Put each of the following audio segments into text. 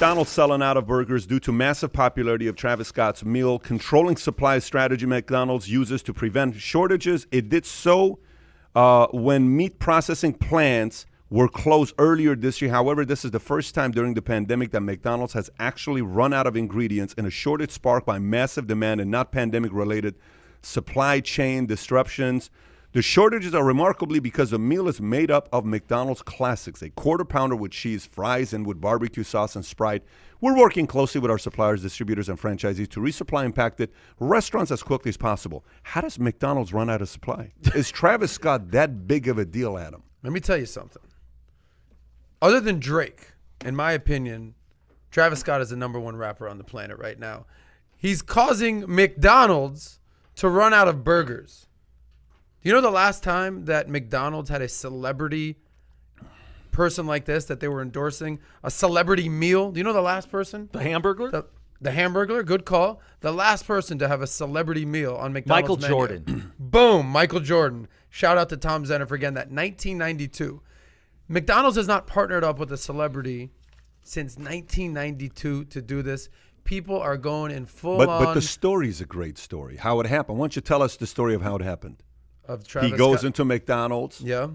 McDonald's selling out of burgers due to massive popularity of Travis Scott's meal controlling supply strategy McDonald's uses to prevent shortages. It did so when meat processing plants were closed earlier this year. However, this is the first time during the pandemic that McDonald's has actually run out of ingredients in a shortage sparked by massive demand and not pandemic-related supply chain disruptions. The shortages are remarkably because the meal is made up of McDonald's classics, a quarter pounder with cheese, fries, and with barbecue sauce and Sprite. We're working closely with our suppliers, distributors, and franchisees to resupply impacted restaurants as quickly as possible. How does McDonald's run out of supply? Is Travis Scott that big of a deal, Adam? Let me tell you something. Other than Drake, in my opinion, Travis Scott is the #1 rapper on the planet right now. He's causing McDonald's to run out of burgers. Do you know the last time that McDonald's had a celebrity person like this that they were endorsing? A celebrity meal? Do you know the last person? The Hamburglar? The Hamburglar, good call. The last person to have a celebrity meal on McDonald's Michael menu. Jordan. Boom, Michael Jordan. Shout out to Tom Zenner for getting that. 1992. McDonald's has not partnered up with a celebrity since 1992 to do this. People are going in full on. But the story's a great story. How it happened. Why don't you tell us the story of how it happened? Of Travis he goes Scott. into McDonald's. Yeah.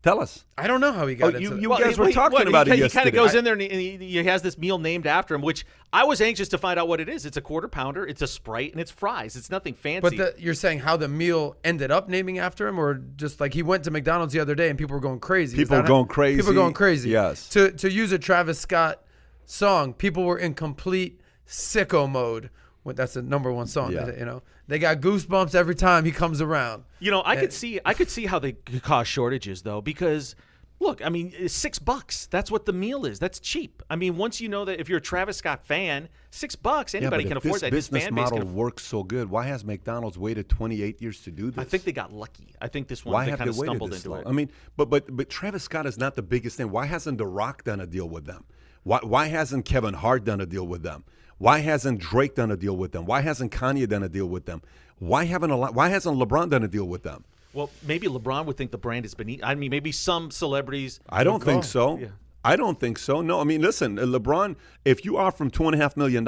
Tell us. I don't know how he got into it. You guys were talking about it yesterday. He kind of goes in there and he has this meal named after him, which I was anxious to find out what it is. It's a quarter pounder, it's a Sprite, and it's fries. It's nothing fancy. But you're saying how the meal ended up naming after him, or just like he went to McDonald's the other day and people were going crazy? People were going crazy. People were going crazy. Yes. To use a Travis Scott song, people were in complete sicko mode. That's the #1 song. Yeah. You know, they got goosebumps every time he comes around. You know, I could see how they could cause shortages though, because look, I mean, it's $6. That's what the meal is. That's cheap. I mean, once you know that if you're a Travis Scott fan, $6, anybody can afford that. This business fan base model works so good. Why has McDonald's waited 28 years to do this? I think they got lucky. I think this one they kind of stumbled into it. I mean, but Travis Scott is not the biggest thing. Why hasn't The Rock done a deal with them? Why hasn't Kevin Hart done a deal with them? Why hasn't Drake done a deal with them? Why hasn't Kanye done a deal with them? Why hasn't LeBron done a deal with them? Well, maybe LeBron would think the brand is beneath. I mean, maybe some celebrities. I don't think so. Yeah. I don't think so. No, I mean, listen, LeBron, if you offer him $2.5 million,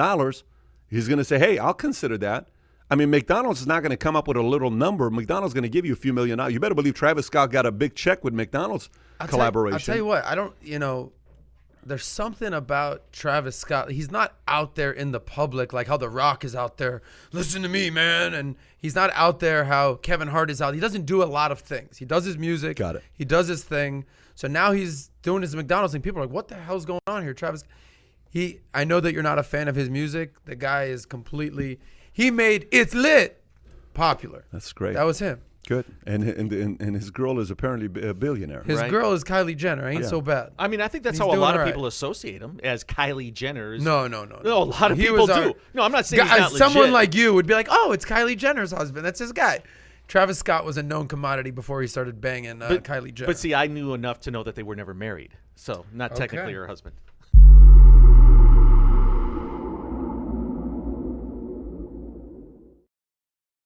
he's going to say, hey, I'll consider that. I mean, McDonald's is not going to come up with a little number. McDonald's going to give you a few $1 million. You better believe Travis Scott got a big check with McDonald's collaboration. I'll tell you what, there's something about Travis Scott. He's not out there in the public like how The Rock is out there. Listen to me, man. And he's not out there how Kevin Hart is out. He doesn't do a lot of things. He does his music. Got it. He does his thing. So now he's doing his McDonald's thing. People are like, what the hell's going on here, Travis? I know that you're not a fan of his music. The guy is he made It's Lit popular. That's great. That was him. Good. And his girl is apparently a billionaire. His girl is Kylie Jenner. Ain't so bad. I mean, I think that's how a lot of people associate him, as Kylie Jenner's. No. A lot of people do. No, I'm not saying he's not legit. Someone like you would be like, oh, it's Kylie Jenner's husband. That's his guy. Travis Scott was a known commodity before he started banging Kylie Jenner. But see, I knew enough to know that they were never married. So not technically her husband.